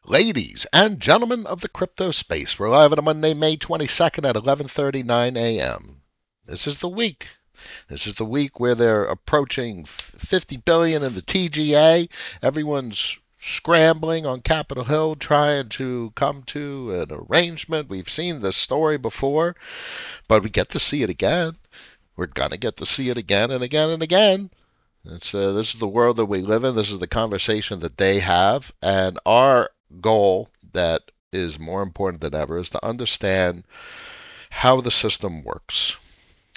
Ladies and gentlemen of the crypto space, we're live on a Monday, May 22nd at 11:39 a.m. This is the week. This is the week where they're approaching 50 billion in the TGA. Everyone's scrambling on Capitol Hill trying to come to an arrangement. We've seen this story before, but we get to see it again. We're going to get to see it again and again and again. This is the world that we live in. This is the conversation that they have. And our goal, that is more important than ever, is to understand how the system works.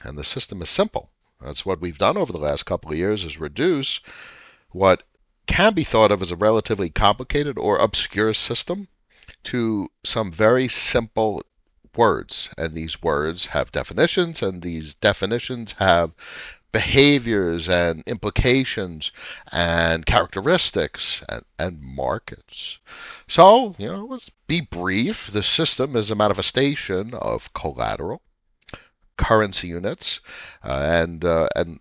And the system is simple. That's what we've done over the last couple of years, is reduce what can be thought of as a relatively complicated or obscure system to some very simple words. And these words have definitions, and these definitions have behaviors and implications and characteristics and markets. So, let's be brief. The system is a manifestation of collateral, currency units, and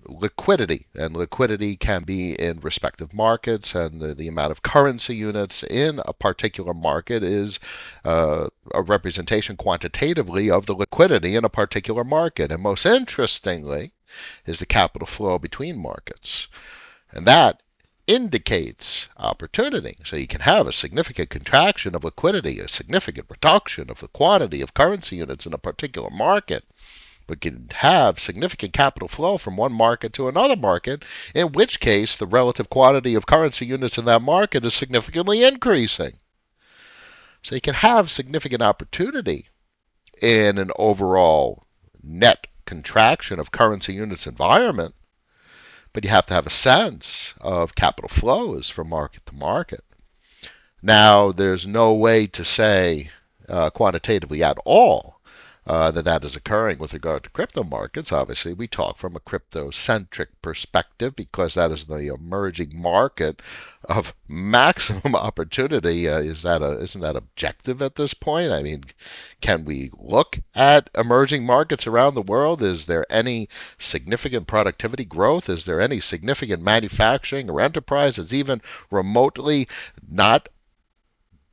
liquidity. And liquidity can be in respective markets, and the amount of currency units in a particular market is a representation quantitatively of the liquidity in a particular market. And most interestingly is the capital flow between markets. And that indicates opportunity. So you can have a significant contraction of liquidity, a significant reduction of the quantity of currency units in a particular market, but can have significant capital flow from one market to another market, in which case the relative quantity of currency units in that market is significantly increasing. So you can have significant opportunity in an overall net contraction of currency units environment, but you have to have a sense of capital flows from market to market. Now, there's no way to say quantitatively at all that is occurring with regard to crypto markets. Obviously, we talk from a crypto-centric perspective because that is the emerging market of maximum opportunity. Isn't that objective at this point? I mean, can we look at emerging markets around the world? Is there any significant productivity growth? Is there any significant manufacturing or enterprise that's even remotely not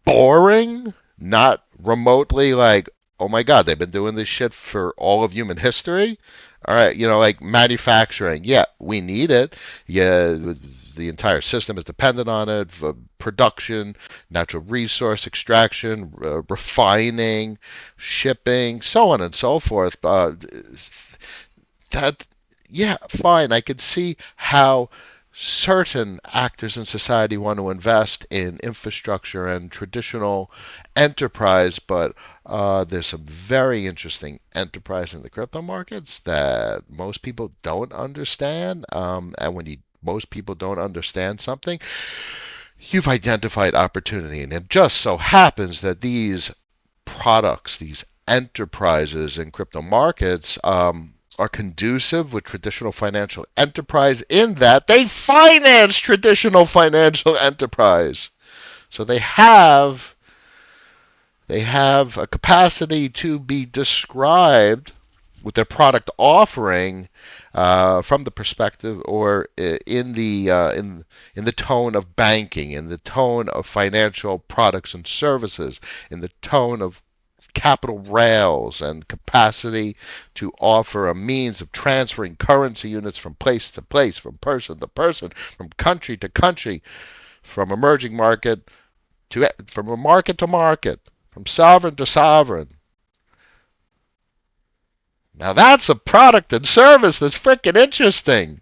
boring? Not remotely like, oh my God, they've been doing this shit for all of human history? All right, like manufacturing. Yeah, we need it. Yeah, the entire system is dependent on it. For production, natural resource extraction, refining, shipping, so on and so forth. Yeah, fine. I could see how certain actors in society want to invest in infrastructure and traditional enterprise, but there's some very interesting enterprise in the crypto markets that most people don't understand. And when most people don't understand something, you've identified opportunity. And it just so happens that these products, these enterprises in crypto markets, are conducive with traditional financial enterprise in that they finance traditional financial enterprise. So they have a capacity to be described with their product offering from the perspective or in the tone of banking, in the tone of financial products and services, in the tone of capital rails and capacity to offer a means of transferring currency units from place to place, from person to person, from country to country, from emerging market from a market to market, from sovereign to sovereign. Now that's a product and service that's freaking interesting.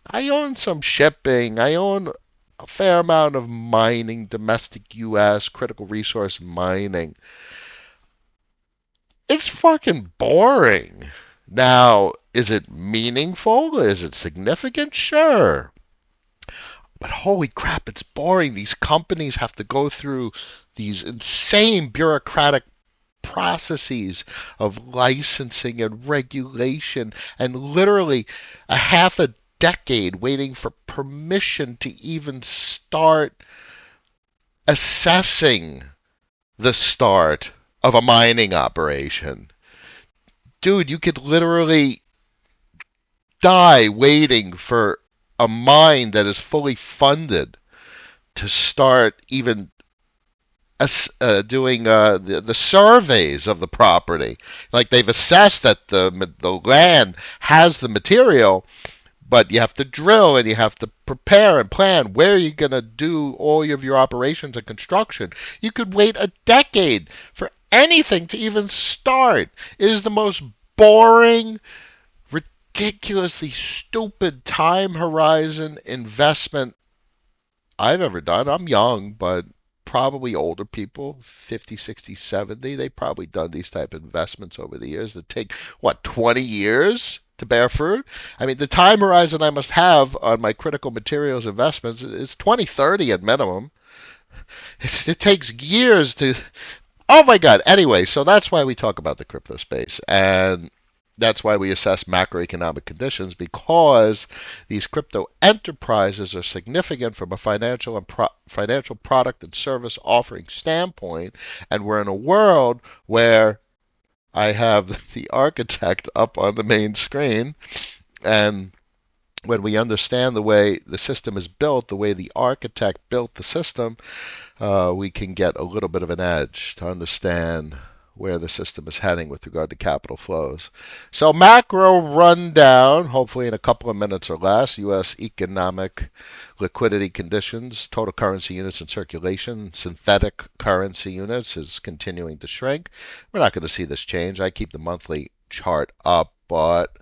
I own some shipping. I own a fair amount of mining, domestic U.S., critical resource mining. It's fucking boring. Now, is it meaningful? Is it significant? Sure. But holy crap, it's boring. These companies have to go through these insane bureaucratic processes of licensing and regulation, and literally a half a decade waiting for permission to even start assessing the start of a mining operation. Dude, you could literally die waiting for a mine that is fully funded to start even doing the surveys of the property. Like they've assessed that the land has the material, but you have to drill and you have to prepare and plan where you're going to do all of your operations and construction. You could wait a decade for anything to even start. It is the most boring, ridiculously stupid time horizon investment I've ever done. I'm young, but probably older people, 50, 60, 70, they've probably done these type of investments over the years that take, what, 20 years to bear fruit? I mean, the time horizon I must have on my critical materials investments is 2030 at minimum. It takes years to, oh my God. Anyway, so that's why we talk about the crypto space. And that's why we assess macroeconomic conditions, because these crypto enterprises are significant from a financial product and service offering standpoint. And we're in a world where I have the architect up on the main screen, and when we understand the way the system is built, the way the architect built the system, we can get a little bit of an edge to understand where the system is heading with regard to capital flows. So macro rundown, hopefully in a couple of minutes or less. U.S. economic liquidity conditions, total currency units in circulation, synthetic currency units is continuing to shrink. We're not going to see this change. I keep the monthly chart up, but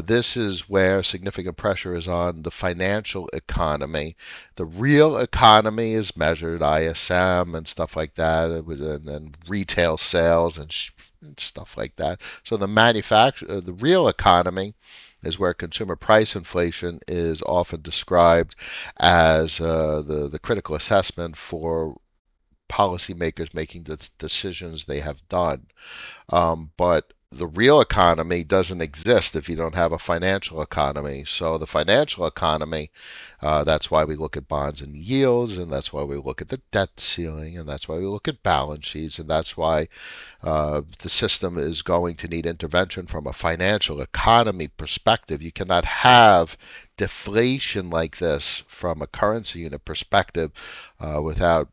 this is where significant pressure is on the financial economy. The real economy is measured ISM and stuff like that, and retail sales and stuff like that. So the real economy is where consumer price inflation is often described as the critical assessment for policymakers making the decisions they have done. But the real economy doesn't exist if you don't have a financial economy. So the financial economy, that's why we look at bonds and yields, and that's why we look at the debt ceiling, and that's why we look at balance sheets, and that's why the system is going to need intervention from a financial economy perspective. You cannot have deflation like this from a currency unit perspective without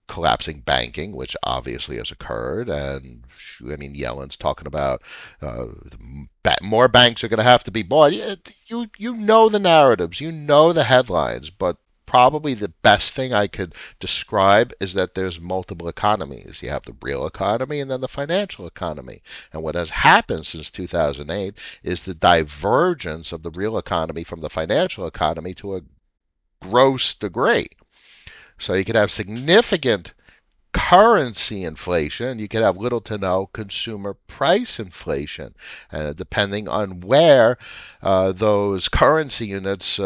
collapsing banking, which obviously has occurred. And I mean, Yellen's talking about more banks are going to have to be bought. You know the narratives, you know the headlines, but probably the best thing I could describe is that there's multiple economies. You have the real economy and then the financial economy. And what has happened since 2008 is the divergence of the real economy from the financial economy to a gross degree. So you could have significant currency inflation. You could have little to no consumer price inflation, depending on where those currency units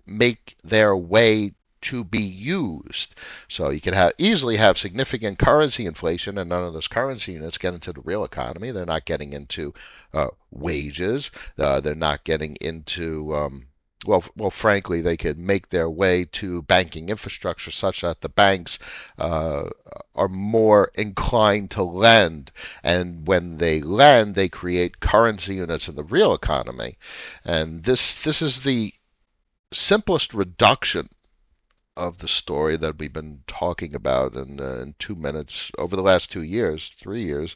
make their way to be used. So you can easily have significant currency inflation, and none of those currency units get into the real economy. They're not getting into wages. They're not getting into frankly, they could make their way to banking infrastructure such that the banks are more inclined to lend. And when they lend, they create currency units in the real economy. And this is the simplest reduction of the story that we've been talking about in 2 minutes over the last 2 years, 3 years,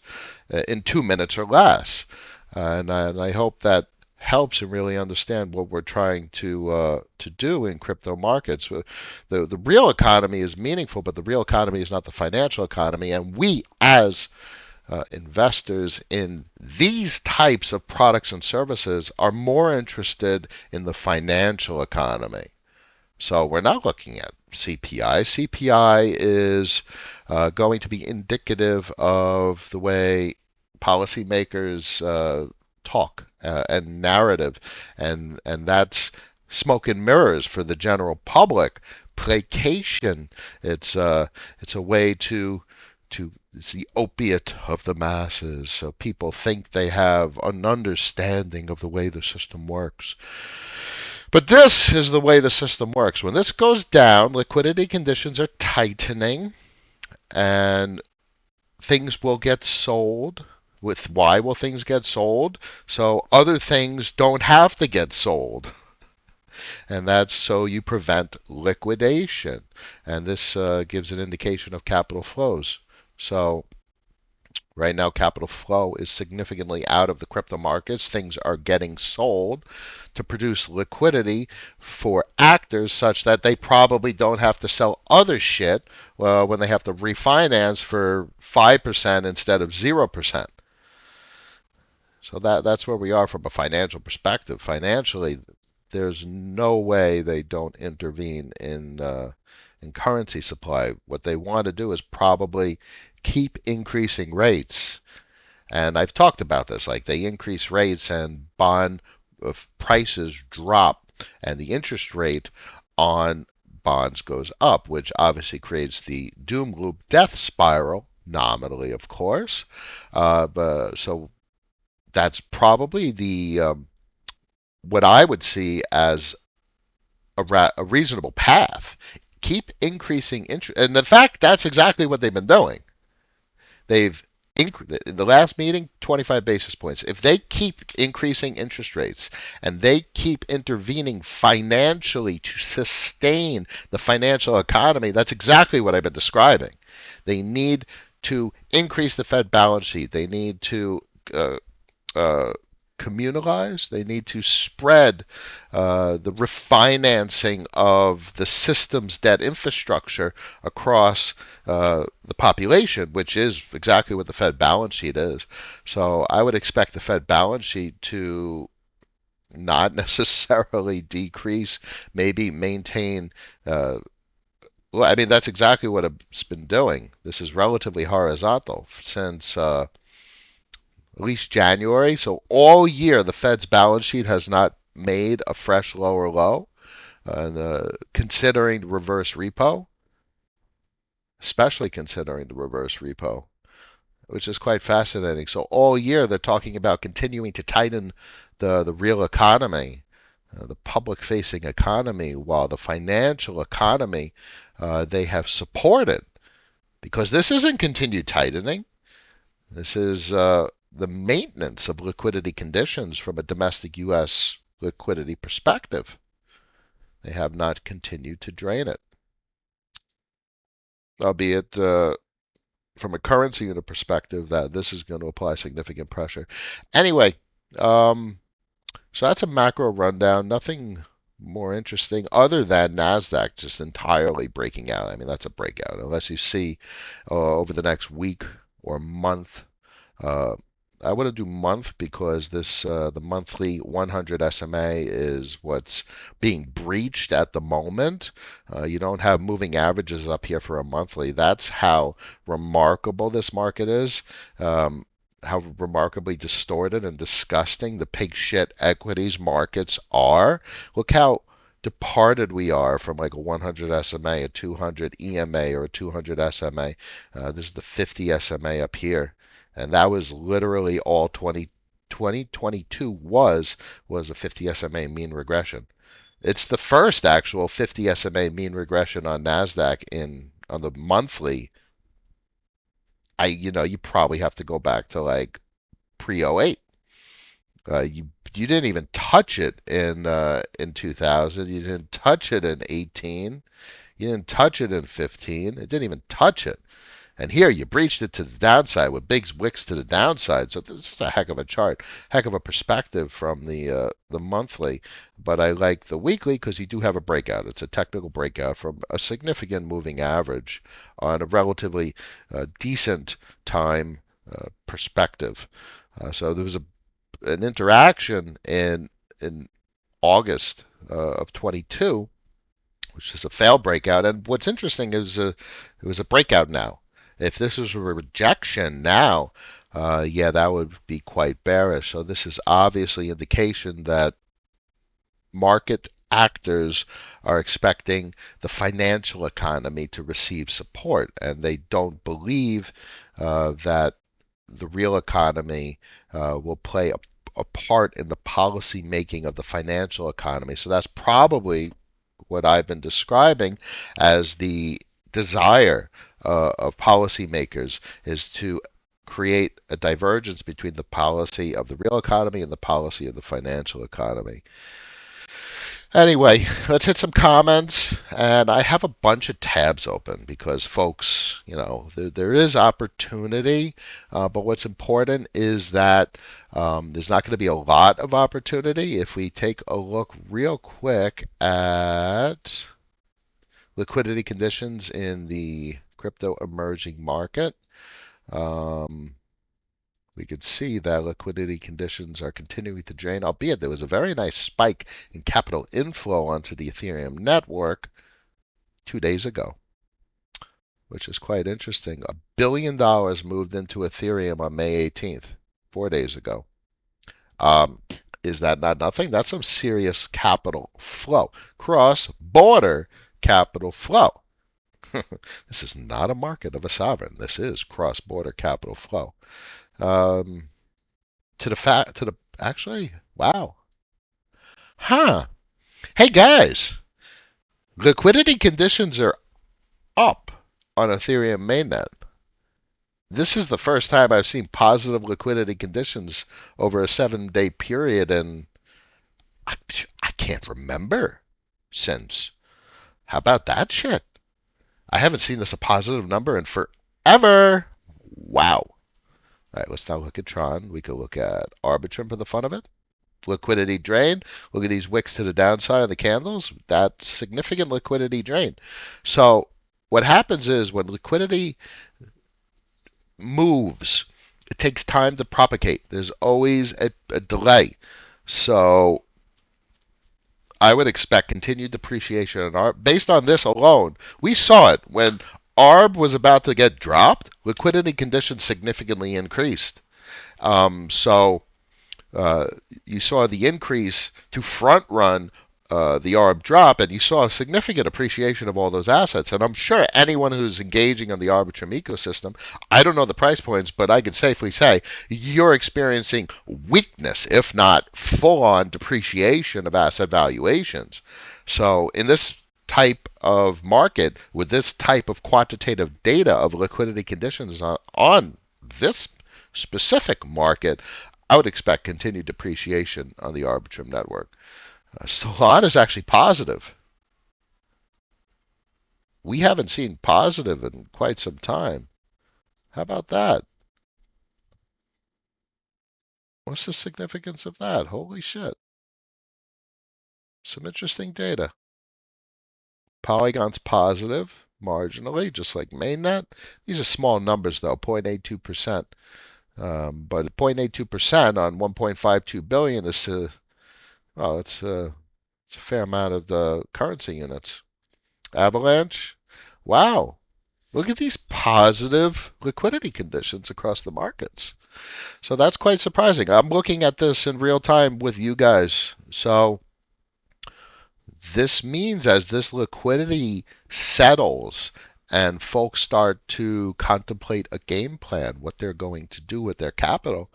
in 2 minutes or less. And I hope that helps and really understand what we're trying to do in crypto markets. The real economy is meaningful, but the real economy is not the financial economy. And we, as investors in these types of products and services, are more interested in the financial economy. So we're not looking at CPI. CPI is going to be indicative of the way policymakers talk and narrative, and that's smoke and mirrors for the general public. Placation. It's a way to it's the opiate of the masses. So people think they have an understanding of the way the system works. But this is the way the system works. When this goes down, liquidity conditions are tightening, and things will get sold. Why will things get sold? So other things don't have to get sold. and that's so you prevent liquidation. And this gives an indication of capital flows. So right now, capital flow is significantly out of the crypto markets. Things are getting sold to produce liquidity for actors such that they probably don't have to sell other shit when they have to refinance for 5% instead of 0%. So that's where we are from a financial perspective. Financially, there's no way they don't intervene in currency supply. What they want to do is probably keep increasing rates. And I've talked about this, like they increase rates and bond prices drop, and the interest rate on bonds goes up, which obviously creates the doom loop death spiral, nominally, of course. So that's probably the what I would see as a reasonable path. Keep increasing interest, and in fact, that's exactly what they've been doing. They've in the last meeting 25 basis points. If they keep increasing interest rates and they keep intervening financially to sustain the financial economy, that's exactly what I've been describing. They need to increase the Fed balance sheet. They need to uh, communalize. They need to spread the refinancing of the system's debt infrastructure across the population, which is exactly what the Fed balance sheet is. So I would expect the Fed balance sheet to not necessarily decrease, maybe maintain. Well, I mean, that's exactly what it's been doing. This is relatively horizontal since at least January. So all year, the Fed's balance sheet has not made a fresh lower low. Considering the reverse repo, especially considering the reverse repo, which is quite fascinating. So all year they're talking about continuing to tighten the real economy, the public-facing economy, while the financial economy they have supported, because this isn't continued tightening. This is the maintenance of liquidity conditions from a domestic U.S. liquidity perspective. They have not continued to drain it, albeit from a currency unit perspective that this is going to apply significant pressure. Anyway, so that's a macro rundown. Nothing more interesting other than NASDAQ just entirely breaking out. I mean, that's a breakout. Unless you see over the next week or month, uh, I want to do month because the monthly 100 SMA is what's being breached at the moment. You don't have moving averages up here for a monthly. That's how remarkable this market is. How remarkably distorted and disgusting the pig shit equities markets are. Look how departed we are from like a 100 SMA, a 200 EMA, or a 200 SMA. This is the 50 SMA up here. And that was literally all 2022 was a 50 SMA mean regression. It's the first actual 50 SMA mean regression on Nasdaq on the monthly. You probably have to go back to like pre-08. You didn't even touch it in 2000. You didn't touch it in 18. You didn't touch it in 15. It didn't even touch it. And here you breached it to the downside with big wicks to the downside. So this is a heck of a chart, heck of a perspective from the monthly. But I like the weekly because you do have a breakout. It's a technical breakout from a significant moving average on a relatively decent time perspective. So there was an interaction in August of 22, which is a failed breakout. And what's interesting is it was a breakout now. If this was a rejection now, yeah, that would be quite bearish. So this is obviously indication that market actors are expecting the financial economy to receive support, and they don't believe that the real economy will play a part in the policy making of the financial economy. So that's probably what I've been describing as the desire of policymakers is to create a divergence between the policy of the real economy and the policy of the financial economy. Anyway, let's hit some comments. And I have a bunch of tabs open because, folks, there is opportunity. But what's important is that there's not going to be a lot of opportunity. If we take a look real quick at liquidity conditions in the crypto emerging market, um, we could see that liquidity conditions are continuing to drain, albeit there was a very nice spike in capital inflow onto the Ethereum network 2 days ago, which is quite interesting. $1 billion moved into Ethereum on May 18th, 4 days ago. Is that not nothing? That's some serious capital flow, cross-border capital flow. This is not a market of a sovereign. This is cross-border capital flow. Actually, wow. Huh. Hey guys, liquidity conditions are up on Ethereum mainnet. This is the first time I've seen positive liquidity conditions over a 7-day period, and I can't remember since. How about that shit? I haven't seen this a positive number in forever. Wow. All right, let's now look at Tron. We could look at Arbitrum for the fun of it. Liquidity drain. Look at these wicks to the downside of the candles. That's significant liquidity drain. So what happens is when liquidity moves, it takes time to propagate. There's always a delay. So I would expect continued depreciation in ARB. Based on this alone, we saw it when ARB was about to get dropped. Liquidity conditions significantly increased. So you saw the increase to front run the ARB drop, and you saw a significant appreciation of all those assets. And I'm sure anyone who's engaging on the Arbitrum ecosystem, I don't know the price points, but I can safely say you're experiencing weakness, if not full-on depreciation of asset valuations. So in this type of market, with this type of quantitative data of liquidity conditions on this specific market, I would expect continued depreciation on the Arbitrum network. Solana is actually positive. We haven't seen positive in quite some time. How about that? What's the significance of that? Holy shit. Some interesting data. Polygon's positive marginally, just like mainnet. These are small numbers though, 0.82%. But 0.82% on 1.52 billion is it's a fair amount of the currency units. Avalanche, wow. Look at these positive liquidity conditions across the markets. So that's quite surprising. I'm looking at this in real time with you guys. So this means as this liquidity settles and folks start to contemplate a game plan, what they're going to do with their capital,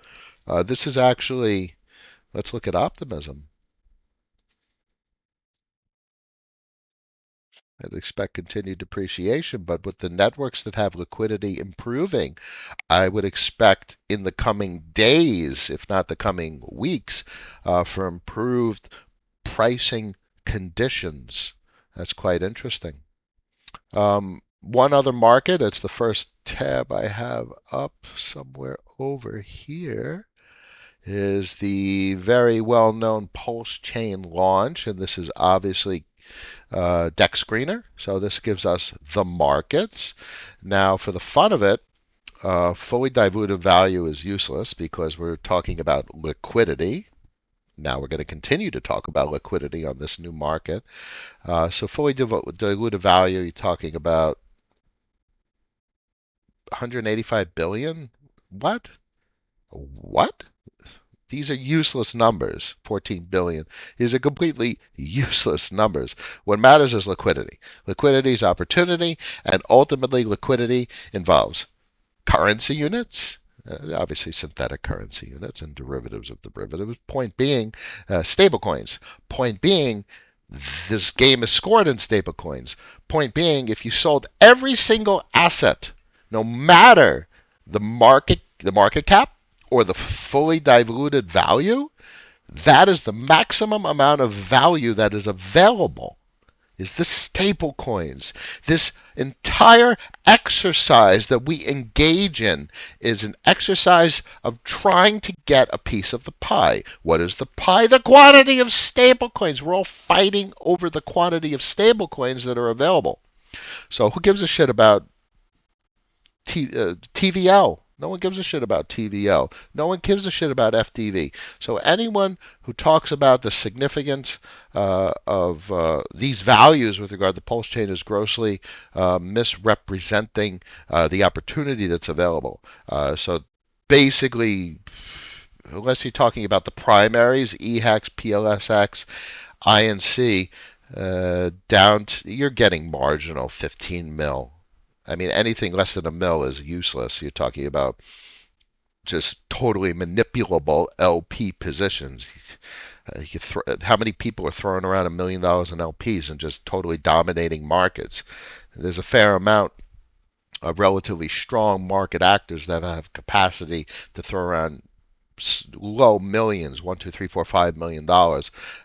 this is actually, let's look at optimism. I'd expect continued depreciation, but with the networks that have liquidity improving, I would expect in the coming days, if not the coming weeks, for improved pricing conditions. That's quite interesting. One other market, it's the first tab I have up somewhere over here, is the very well-known PulseChain launch, and this is obviously deck screener. So this gives us the markets. Now, for the fun of it, fully diluted value is useless because we're talking about liquidity. Now we're going to continue to talk about liquidity on this new market. So fully diluted value, you're talking about 185 billion? What? What? These are useless numbers. 14 billion. These are completely useless numbers. What matters is liquidity. Liquidity is opportunity, and ultimately liquidity involves currency units, obviously synthetic currency units and derivatives of derivatives. Point being, stablecoins. Point being, this game is scored in stablecoins. Point being, if you sold every single asset, no matter the market cap, or the fully diluted value, That is the maximum amount of value that is available, is the stable coins. This entire exercise that we engage in is an exercise of trying to get a piece of the pie. What is the pie? The quantity of stable coins. We're all fighting over the quantity of stable coins that are available. So who gives a shit about TVL? No one gives a shit about TVL. No one gives a shit about FDV. So anyone who talks about the significance of these values with regard to PulseChain is grossly misrepresenting the opportunity that's available. So basically, unless you're talking about the primaries, EHEX, PLSX, INC, down to, you're getting marginal 15 mil. I mean, anything less than a mil is useless. You're talking about just totally manipulable LP positions. How many people are throwing around $1 million in LPs and just totally dominating markets? There's a fair amount of relatively strong market actors that have capacity to throw around low millions, $1, 2, 3, 4, $5 million,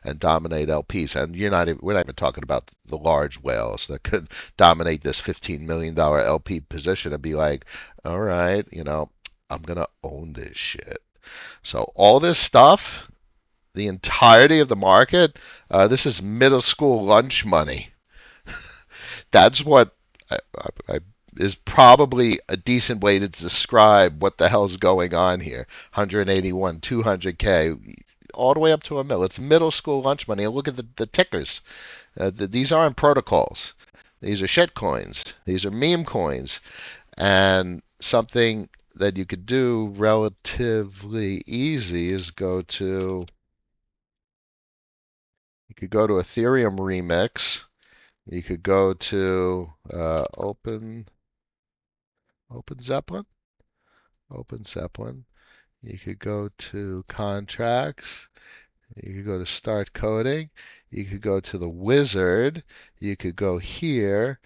and dominate LPs. And we're not even talking about the large whales that could dominate this $15 million LP position and be like, all right, I'm gonna own this shit. So all this stuff, the entirety of the market, this is middle school lunch money. That's what I is probably a decent way to describe what the hell's going on here. 181, 200K, all the way up to a mil. It's middle school lunch money. And look at the tickers. These aren't protocols. These are shit coins. These are meme coins. And something that you could do relatively easy is you could go to Ethereum Remix. You could go to Open Zeppelin. Open Zeppelin. You could go to contracts. You could go to start coding. You could go to the wizard. You could go here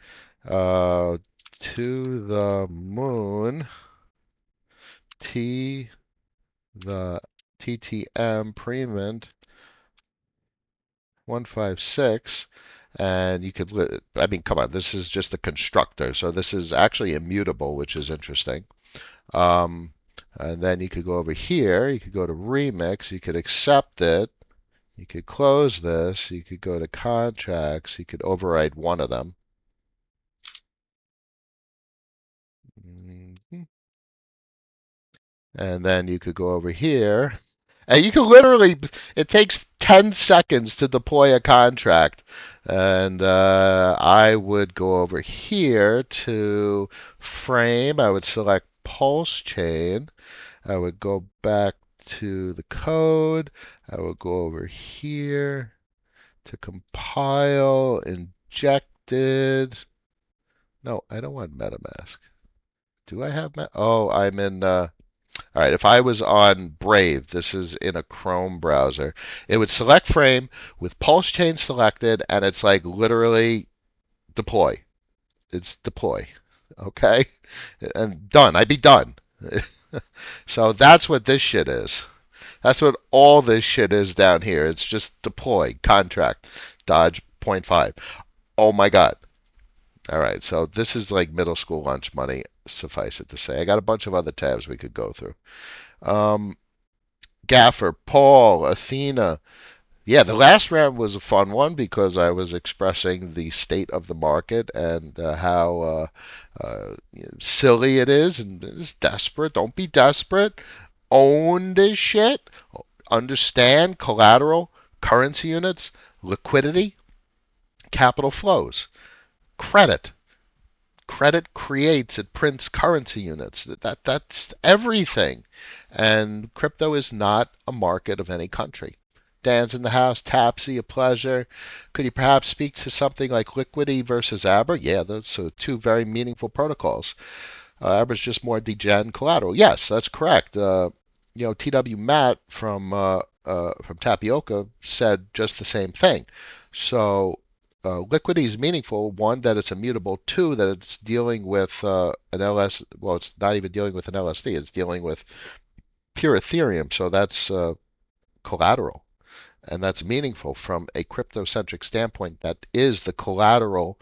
to the moon. The TTM premint 156. And you could, I mean, come on, this is just a constructor. So this is actually immutable, which is interesting. And then you could go over here. You could go to remix. You could accept it. You could close this. You could go to contracts. You could override one of them. And then you could go over here. And you can literally, it takes 10 seconds to deploy a contract. And I would go over here to frame. I would select PulseChain. I would go back to the code. I would go over here to compile, injected. No, I don't want MetaMask. Do I have Oh, I'm in. All right, if I was on Brave, this is in a Chrome browser, it would select frame with PulseChain selected, and it's like literally deploy. It's deploy. Okay? And done. I'd be done. So that's what this shit is. That's what all this shit is down here. It's just deploy, contract, Dodge, 0.5. Oh my God. All right, so this is like middle school lunch money, suffice it to say. I got a bunch of other tabs we could go through. Gaffer, Paul, Athena. Yeah, the last round was a fun one because I was expressing the state of the market and how silly it is and it's desperate. Don't be desperate. Own this shit. Understand collateral, currency units, liquidity, capital flows, credit. Credit creates, it prints currency units. That's everything. And crypto is not a market of any country. Dan's in the house. Tapsy, a pleasure. Could you perhaps speak to something like liquidity versus Aber? Yeah, those are two very meaningful protocols. Aber's just more degen collateral. Yes, that's correct. TW Matt from Tapioca said just the same thing. So liquidity is meaningful. One, that it's immutable. Two, that it's dealing with an LS. Well, it's not even dealing with an LSD. It's dealing with pure Ethereum. So that's collateral. and that's meaningful from a crypto-centric standpoint. That is the collateral,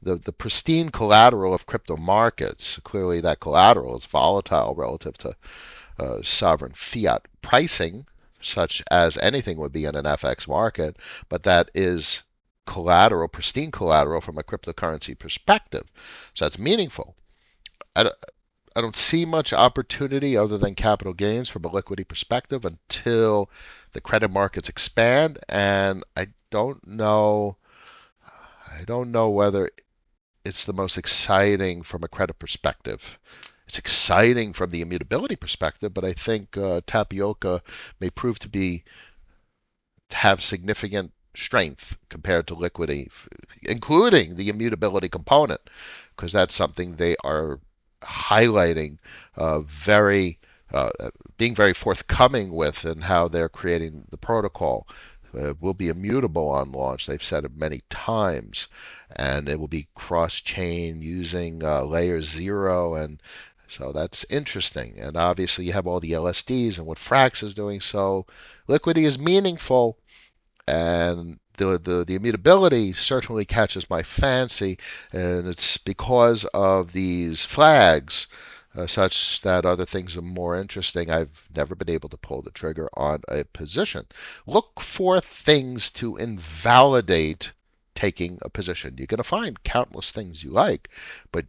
the pristine collateral of crypto markets. Clearly, that collateral is volatile relative to sovereign fiat pricing, such as anything would be in an FX market, but that is collateral, pristine collateral from a cryptocurrency perspective. So that's meaningful. I, I don't see much opportunity other than capital gains from a liquidity perspective until the credit markets expand, and I don't know whether it's the most exciting from a credit perspective. It's exciting from the immutability perspective, but I think tapioca may prove to have significant strength compared to liquidity, including the immutability component, because that's something they are highlighting, very being very forthcoming with, and how they're creating the protocol. Will be immutable on launch. They've said it many times, and it will be cross-chain using layer 0, and so that's interesting. And obviously, you have all the LSDs and what Frax is doing. So liquidity is meaningful, and the immutability certainly catches my fancy, and it's because of these flags, such that other things are more interesting. I've never been able to pull the trigger on a position. Look for things to invalidate taking a position. You're going to find countless things you like, but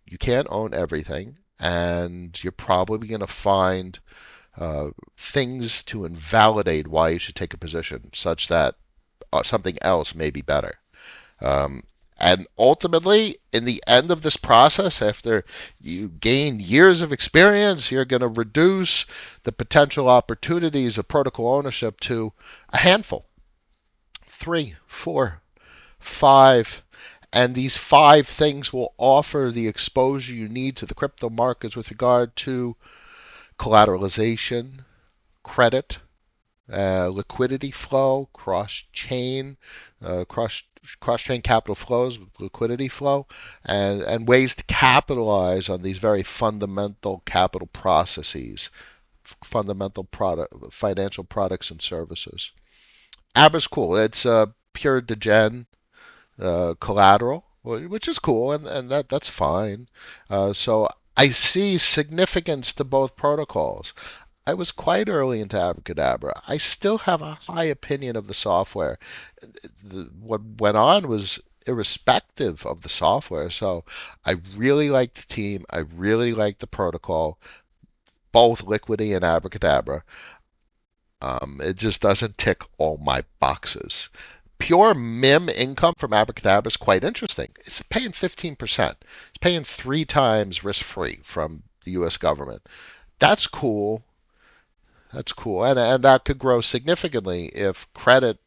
you can't own everything, and you're probably going to find things to invalidate why you should take a position, such that something else may be better. And ultimately, in the end of this process, after you gain years of experience, you're going to reduce the potential opportunities of protocol ownership to a handful, 3, 4, 5. And these 5 things will offer the exposure you need to the crypto markets with regard to collateralization, credit, liquidity flow, cross-chain capital flows, liquidity flow, and ways to capitalize on these very fundamental capital processes, financial products and services. Abra's cool. It's pure degen collateral, which is cool, and that's fine. So I see significance to both protocols. I was quite early into Abracadabra. I still have a high opinion of the software. What went on was irrespective of the software. So I really like the team. I really like the protocol, both Liquidity and Abracadabra. It just doesn't tick all my boxes. Pure MIM income from Abracadabra is quite interesting. It's paying 15%. It's paying 3 times risk-free from the U.S. government. That's cool. That's cool. And that could grow significantly if credit.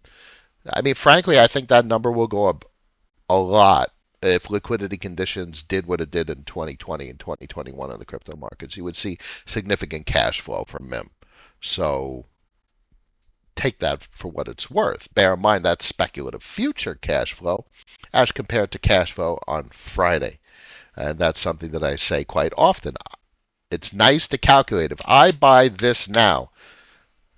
I mean, frankly, I think that number will go up a lot if liquidity conditions did what it did in 2020 and 2021 in the crypto markets. You would see significant cash flow from MIM. So take that for what it's worth. Bear in mind that's speculative future cash flow as compared to cash flow on Friday. And that's something that I say quite often. It's nice to calculate. If I buy this now,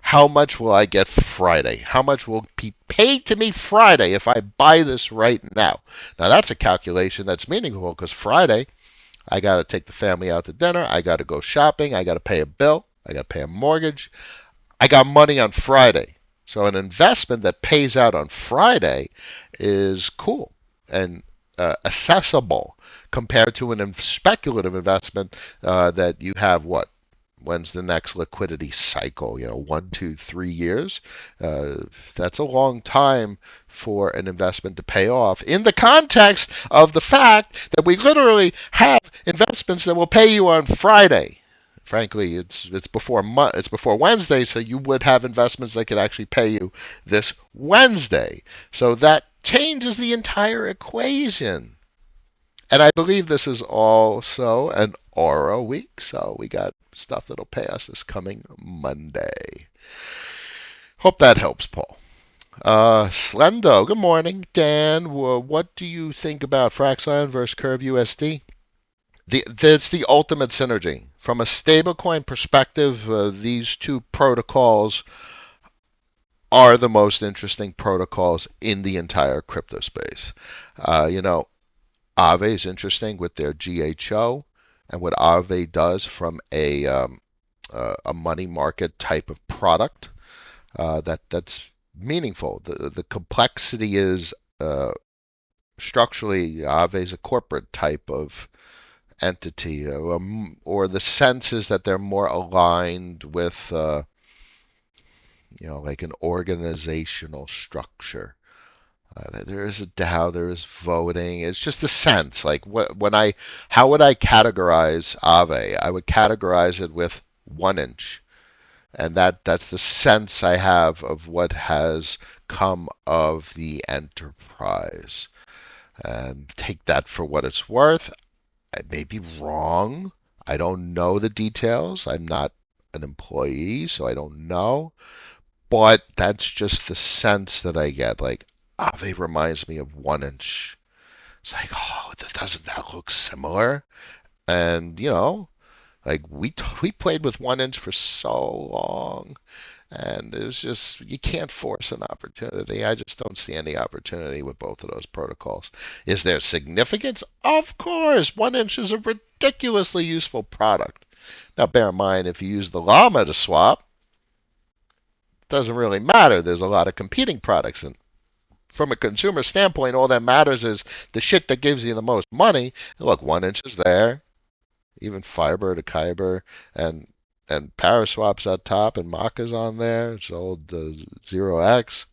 how much will I get Friday? How much will be paid to me Friday if I buy this right now? Now, that's a calculation that's meaningful, because Friday, I got to take the family out to dinner. I got to go shopping. I got to pay a bill. I got to pay a mortgage. I got money on Friday. So an investment that pays out on Friday is cool and accessible compared to a speculative investment that you have, when's the next liquidity cycle? 1, 2, 3 years. That's a long time for an investment to pay off in the context of the fact that we literally have investments that will pay you on Friday. Frankly, it's before Wednesday, so you would have investments that could actually pay you this Wednesday. So that changes the entire equation. And I believe this is also an Aura week, so we got stuff that'll pay us this coming Monday. Hope that helps, Paul. Slendo, good morning. Dan, what do you think about Fraxion versus Curve USD? It's the ultimate synergy. From a stablecoin perspective, these two protocols are the most interesting protocols in the entire crypto space. You know, Aave is interesting with their GHO and what Aave does from a money market type of product. That's meaningful. The complexity is structurally Aave is a corporate type of entity, or the sense is that they're more aligned with like an organizational structure. There is a DAO, there is voting. It's just a sense. Like how would I categorize Aave? I would categorize it with 1 inch, and that's the sense I have of what has come of the enterprise. And take that for what it's worth. I may be wrong. I don't know the details. I'm not an employee, so I don't know. But that's just the sense that I get. Like, Ave reminds me of 1 inch. It's like, oh, doesn't that look similar? And, like we played with 1 inch for so long. And it was just, you can't force an opportunity. I just don't see any opportunity with both of those protocols. Is there significance? Of course. 1 inch is a ridiculously useful product. Now, bear in mind, if you use the llama to swap, it doesn't really matter. There's a lot of competing products. And from a consumer standpoint, all that matters is the shit that gives you the most money. And look, 1inch is there. Even Fiber to Kyber and Paraswap's at top and Maka's on there. It's old 0x.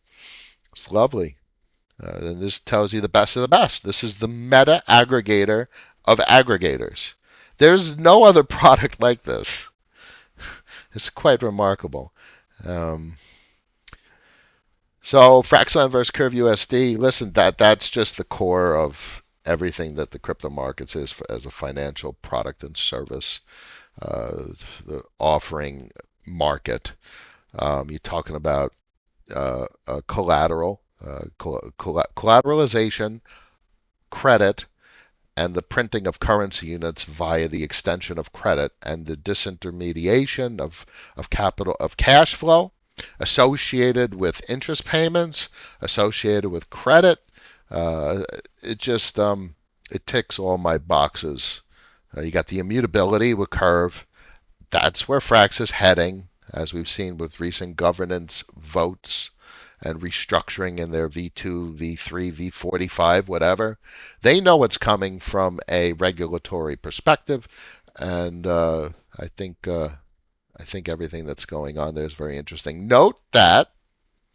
It's lovely. And this tells you the best of the best. This is the meta aggregator of aggregators. There's no other product like this. It's quite remarkable. So Fraxline versus Curve USD. Listen, that's just the core of everything that the crypto markets is as a financial product and service offering market. You're talking about collateral, collateralization, credit, and the printing of currency units via the extension of credit and the disintermediation of capital of cash flow associated with interest payments, associated with credit. It just it ticks all my boxes. You got the immutability with Curve. That's where Frax is heading, as we've seen with recent governance votes and restructuring in their V2, V3, V45, whatever. They know what's coming from a regulatory perspective, and I think everything that's going on there is very interesting. Note that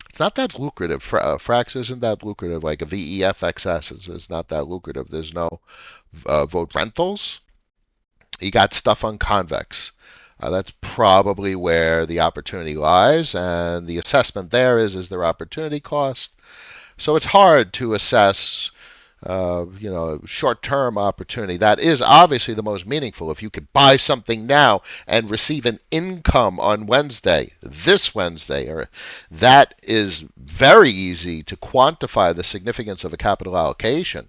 it's not that lucrative. Frax isn't that lucrative. Like a VEFXS is not that lucrative. There's no vote rentals. You got stuff on Convex. That's probably where the opportunity lies, and the assessment there is there opportunity cost? So it's hard to assess, short-term opportunity. That is obviously the most meaningful. If you could buy something now and receive an income on this Wednesday, or that is very easy to quantify the significance of a capital allocation.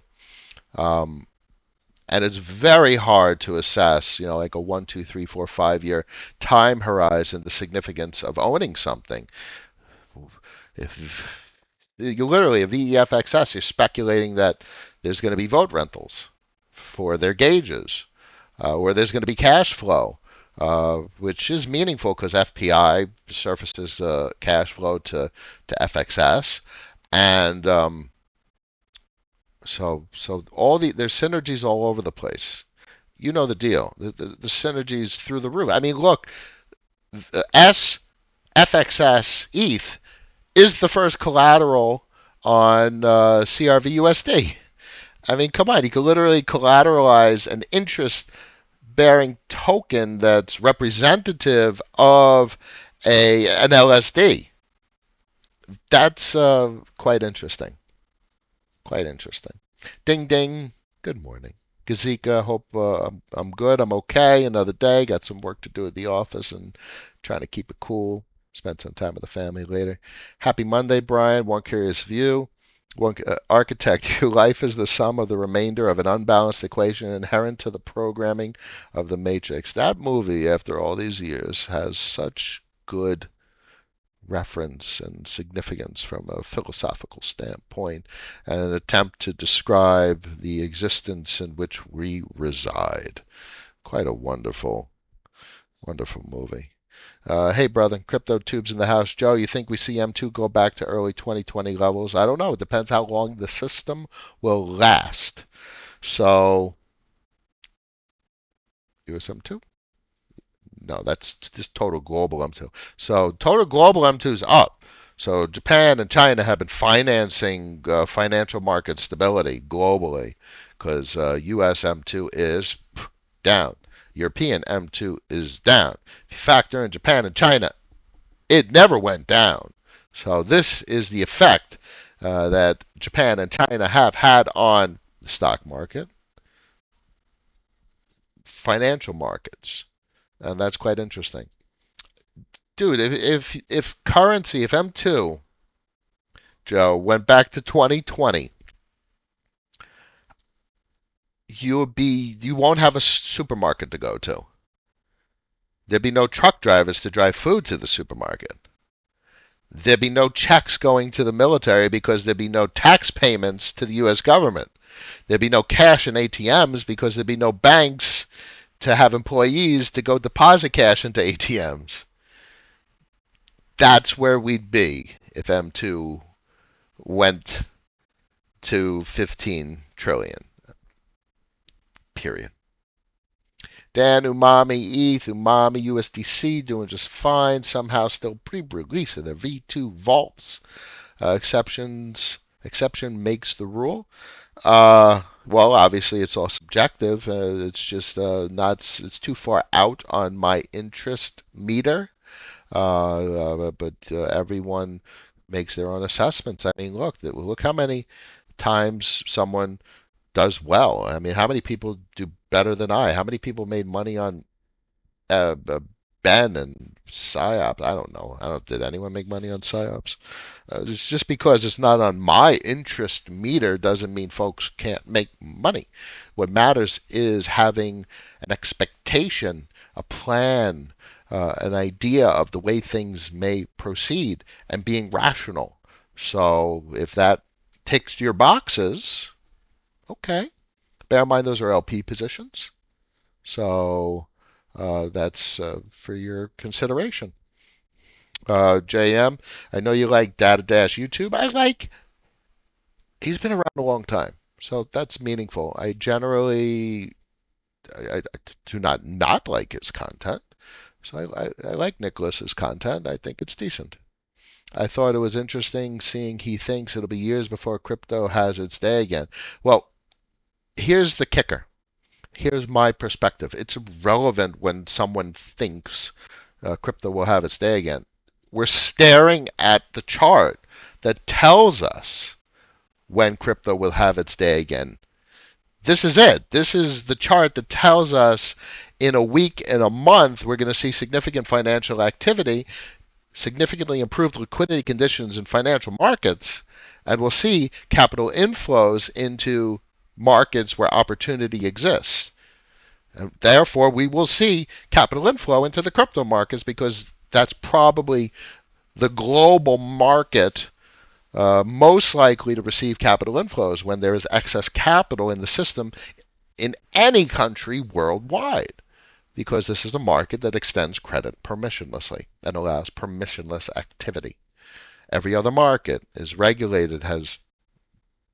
And it's very hard to assess, like a 1, 2, 3, 4, 5 year time horizon, the significance of owning something. If you literally, a VEFXS, you're speculating that there's going to be vote rentals for their gauges, or there's going to be cash flow, which is meaningful because FPI surfaces cash flow to FXS, and so there's synergies all over the place. You know the deal. The synergies through the roof. I mean, look, FXS ETH is the first collateral on CRV USD. I mean, come on, you could literally collateralize an interest-bearing token that's representative of an LSD. That's quite interesting. Quite interesting. Ding ding. Good morning. Gazika, hope I'm good. I'm okay. Another day. Got some work to do at the office and trying to keep it cool. Spend some time with the family later. Happy Monday, Brian. One curious view. Architect, your life is the sum of the remainder of an unbalanced equation inherent to the programming of the Matrix. That movie, after all these years, has such good reference and significance from a philosophical standpoint, and an attempt to describe the existence in which we reside. Quite a wonderful, wonderful movie. Hey, brother, crypto tubes in the house. Joe, you think we see M2 go back to early 2020 levels? I don't know. It depends how long the system will last. So, US M2? No, that's just total global M2. So, total global M2 is up. So, Japan and China have been financing financial market stability globally because US M2 is down. European M2 is down. If you factor in Japan and China, it never went down. So this is the effect that Japan and China have had on the stock market, financial markets, and that's quite interesting. Dude, if currency, if M2, Joe, went back to 2020, you won't have a supermarket to go to. There'd be no truck drivers to drive food to the supermarket. There'd be no checks going to the military because there'd be no tax payments to the U.S. government. There'd be no cash in ATMs because there'd be no banks to have employees to go deposit cash into ATMs. That's where we'd be if M2 went to 15 trillion, period. Dan, Umami, ETH, Umami, USDC doing just fine. Somehow still pre-release of their V2 vaults. Exception makes the rule. Well, obviously it's all subjective. It's just it's too far out on my interest meter. But everyone makes their own assessments. I mean, look how many times someone does well. I mean, how many people do better than I? How many people made money on Ben and PSYOPs? I don't know. Did anyone make money on PSYOPs? Just because it's not on my interest meter doesn't mean folks can't make money. What matters is having an expectation, a plan, an idea of the way things may proceed and being rational. So if that ticks your boxes, okay. Bear in mind those are LP positions. So that's for your consideration. JM, I know you like Data Dash YouTube. He's been around a long time. So that's meaningful. I generally I do not like his content. So I like Nicholas's content. I think it's decent. I thought it was interesting seeing he thinks it'll be years before crypto has its day again. Well, here's the kicker. Here's my perspective. It's irrelevant when someone thinks crypto will have its day again. We're staring at the chart that tells us when crypto will have its day again. This is it. This is the chart that tells us in a week, in a month, we're going to see significant financial activity, significantly improved liquidity conditions in financial markets, and we'll see capital inflows into markets where opportunity exists. And therefore, we will see capital inflow into the crypto markets because that's probably the global market most likely to receive capital inflows when there is excess capital in the system in any country worldwide, because this is a market that extends credit permissionlessly and allows permissionless activity. Every other market is regulated, has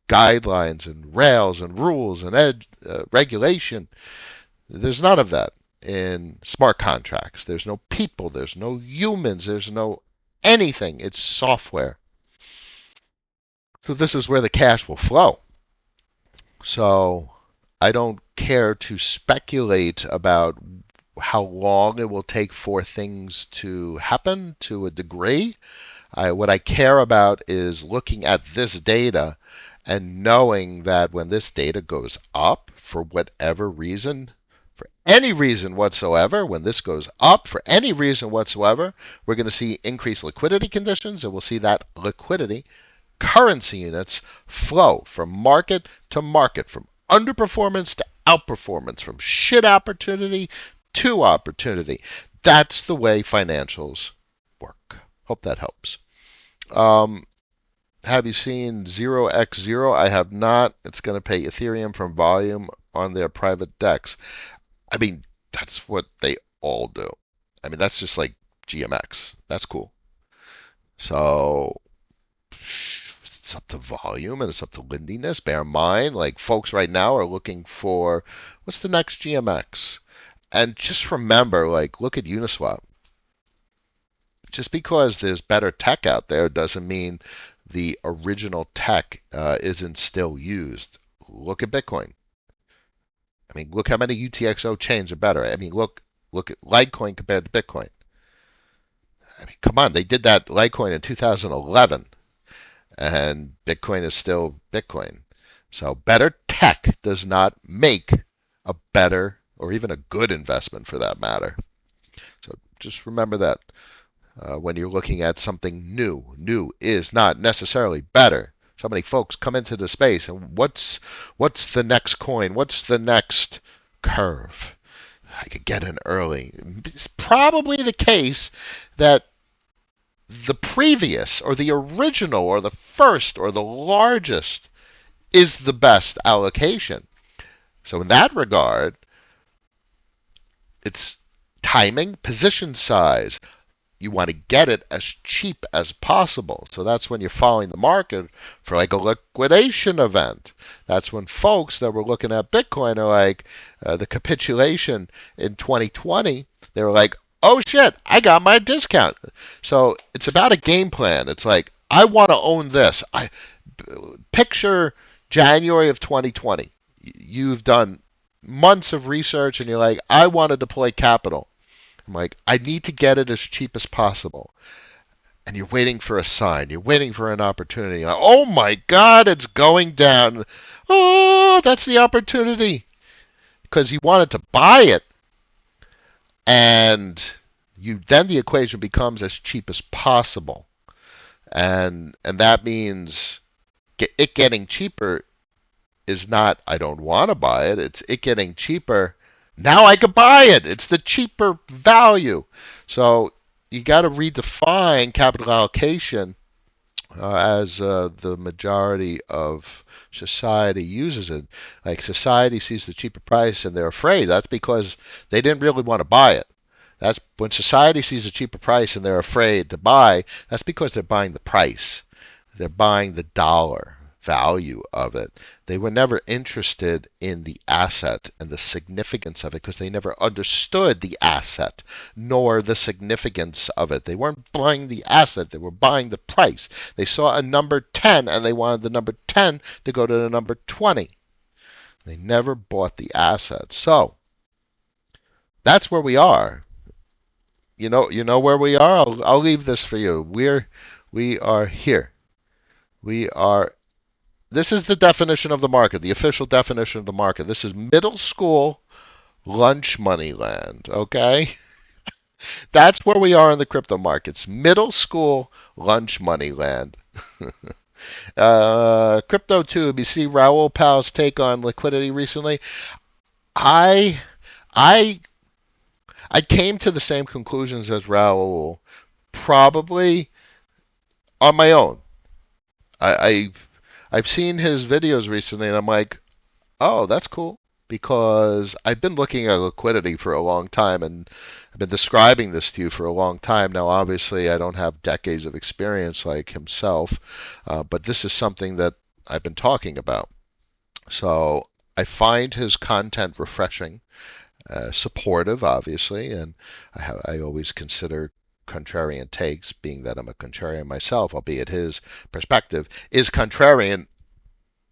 guidelines and rails and rules and regulation. There's none of that in smart contracts. There's no people, there's no humans, there's no anything. It's software. So this is where the cash will flow. So I don't care to speculate about how long it will take for things to happen to a degree. What I care about is looking at this data and knowing that when this data goes up for whatever reason, for any reason whatsoever, when this goes up for any reason whatsoever, we're going to see increased liquidity conditions, and we'll see that liquidity, currency units, flow from market to market, from underperformance to outperformance, from shit opportunity to opportunity. That's the way financials work. Hope that helps. Um, have you seen 0x0? I have not. It's going to pay Ethereum from volume on their private DEX. I mean, that's what they all do. I mean, that's just like GMX. That's cool. So it's up to volume and it's up to lindiness. Bear in mind, like folks right now are looking for what's the next GMX? And just remember, like, look at Uniswap. Just because there's better tech out there doesn't mean the original tech isn't still used. Look at Bitcoin. I mean, look how many UTXO chains are better. I mean, look at Litecoin compared to Bitcoin. I mean, come on, they did that Litecoin in 2011, and Bitcoin is still Bitcoin. So better tech does not make a better or even a good investment for that matter. So just remember that when you're looking at something new. New is not necessarily better. So many folks come into the space and what's the next coin? What's the next curve? I could get in early. It's probably the case that the previous or the original or the first or the largest is the best allocation. So in that regard, it's timing, position size. You want to get it as cheap as possible. So that's when you're following the market for like a liquidation event. That's when folks that were looking at Bitcoin are like, the capitulation in 2020, they were like, oh shit, I got my discount. So it's about a game plan. It's like, I want to own this. Picture January of 2020. You've done months of research and you're like, I want to deploy capital. I'm like, I need to get it as cheap as possible. And you're waiting for a sign. You're waiting for an opportunity. Like, oh my God, it's going down. Oh, that's the opportunity. Because you wanted to buy it. And then the equation becomes as cheap as possible. And that means it getting cheaper is not, I don't want to buy it. It's it getting cheaper. Now I could buy it. It's the cheaper value. So you got to redefine capital allocation as the majority of society uses it. Like society sees the cheaper price and they're afraid. That's because they didn't really want to buy it. That's when society sees a cheaper price and they're afraid to buy. That's because they're buying the price. They're buying the dollar value of it. They were never interested in the asset and the significance of it because they never understood the asset nor the significance of it. They weren't buying the asset, they were buying the price. They saw a number 10 and they wanted the number 10 to go to the number 20. They never bought the asset. So that's where we are. You know where we are? I'll leave this for you. We are here. We are This is the definition of the market, the official definition of the market. This is middle school lunch money land, okay? That's where we are in the crypto markets. Middle school lunch money land. CryptoTube, you see Raoul Pal's take on liquidity recently? I I I came to the same conclusions as Raoul, probably on my own. I've seen his videos recently, and I'm like, oh, that's cool. Because I've been looking at liquidity for a long time, and I've been describing this to you for a long time. Now, obviously, I don't have decades of experience like himself, but this is something that I've been talking about. So I find his content refreshing, supportive, obviously, and I always consider contrarian takes, being that I'm a contrarian myself, albeit his perspective is contrarian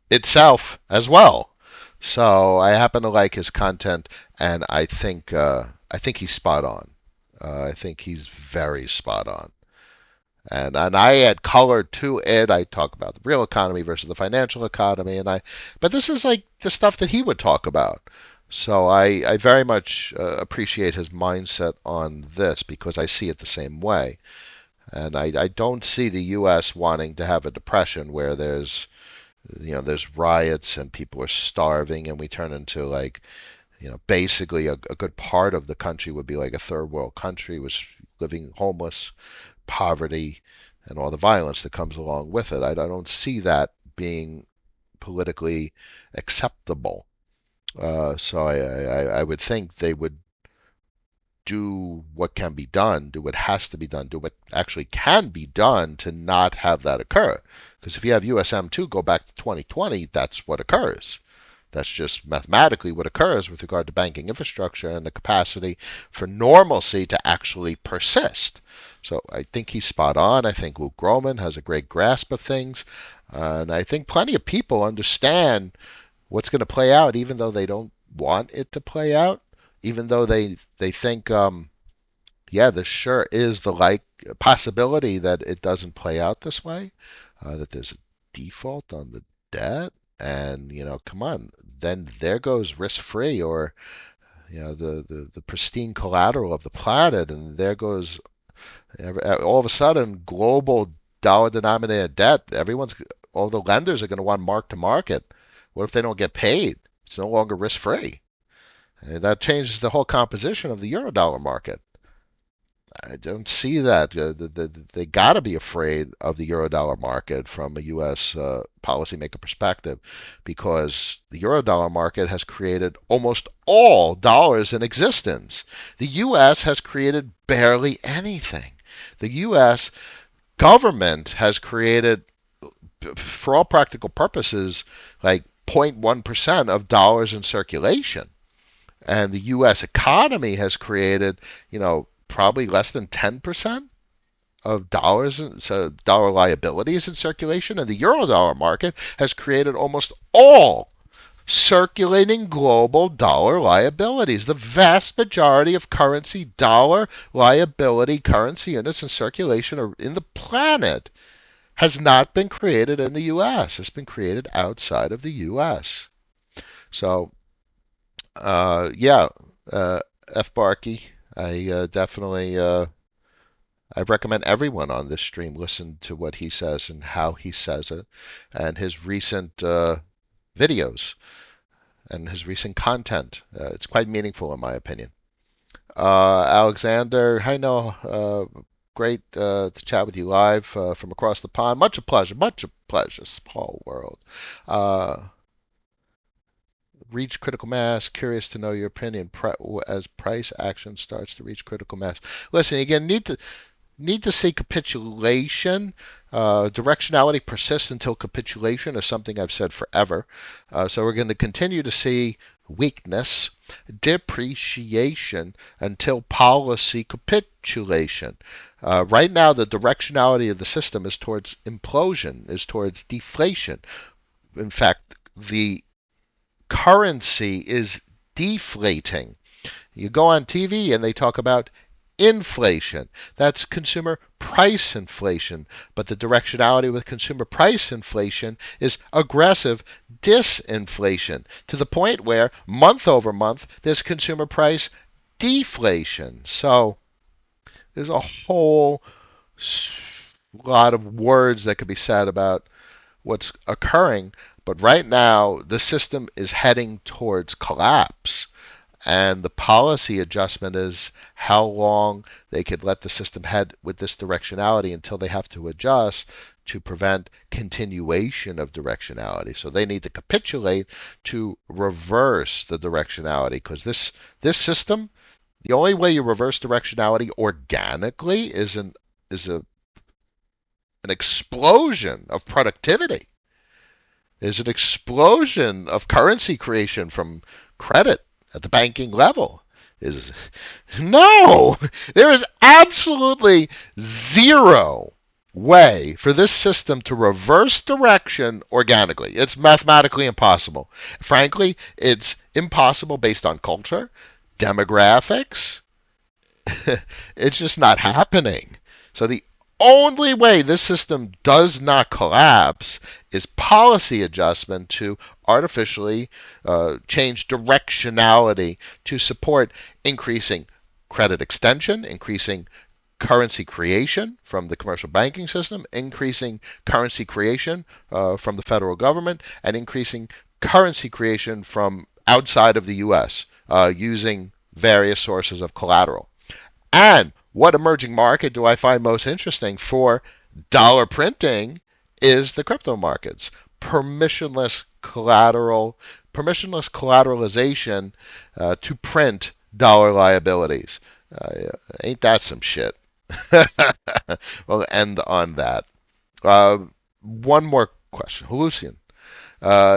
itself as well. So I happen to like his content, and I think he's spot on. I think he's very spot on. And I add color to it. I talk about the real economy versus the financial economy, but this is like the stuff that he would talk about. So I very much appreciate his mindset on this because I see it the same way. And I don't see the U.S. wanting to have a depression where there's riots and people are starving and we turn into like, basically a good part of the country would be like a third world country was living homeless, poverty and all the violence that comes along with it. I don't see that being politically acceptable. So I would think they would do what can be done, do what has to be done, do what actually can be done to not have that occur. Because if you have USM2 go back to 2020, that's what occurs. That's just mathematically what occurs with regard to banking infrastructure and the capacity for normalcy to actually persist. So I think he's spot on. I think Luke Groman has a great grasp of things. And I think plenty of people understand what's going to play out, even though they don't want it to play out, even though they think, yeah, this sure is the possibility that it doesn't play out this way, that there's a default on the debt. And, come on, then there goes risk-free, or, the pristine collateral of the planet, and there goes, all of a sudden, global dollar-denominated debt. All the lenders are going to want mark-to-market. What if they don't get paid? It's no longer risk-free. And that changes the whole composition of the eurodollar market. I don't see that. They got to be afraid of the eurodollar market from a U.S. Policymaker perspective, because the eurodollar market has created almost all dollars in existence. The U.S. has created barely anything. The U.S. government has created, for all practical purposes, like 0.1% of dollars in circulation. And the U.S. economy has created, probably less than 10% of dollar liabilities in circulation, and the eurodollar market has created almost all circulating global dollar liabilities. The vast majority of currency, dollar liability currency units in circulation or in the planet has not been created in the U.S. It's been created outside of the U.S. So, F. Barkey, I definitely, I recommend everyone on this stream listen to what he says and how he says it, and his recent videos and his recent content. It's quite meaningful in my opinion. Alexander, hi Noah, great to chat with you live from across the pond. Much a pleasure, small world. Reach critical mass. Curious to know your opinion as price action starts to reach critical mass. Listen, again, need to see capitulation. Directionality persists until capitulation, is something I've said forever. So we're going to continue to see weakness, depreciation until policy capitulation. Right now, the directionality of the system is towards implosion, is towards deflation. In fact, the currency is deflating. You go on TV and they talk about inflation. That's consumer price inflation. But the directionality with consumer price inflation is aggressive disinflation, to the point where month over month there's consumer price deflation. So there's a whole lot of words that could be said about what's occurring. But right now, the system is heading towards collapse. And the policy adjustment is how long they could let the system head with this directionality until they have to adjust to prevent continuation of directionality. So they need to capitulate to reverse the directionality, because this system, the only way you reverse directionality organically is an explosion of productivity. Is an explosion of currency creation from credit at the banking level. No, there is absolutely zero way for this system to reverse direction organically. It's mathematically impossible. Frankly, it's impossible based on culture, demographics. It's just not happening. So the only way this system does not collapse is policy adjustment to artificially change directionality to support increasing credit extension, increasing currency creation from the commercial banking system, increasing currency creation from the federal government, and increasing currency creation from outside of the U.S. Using various sources of collateral. And What emerging market do I find most interesting for dollar printing is the crypto markets. Permissionless collateral, permissionless collateralization to print dollar liabilities. Ain't that some shit? We'll end on that. Uh, One more question. Lucian,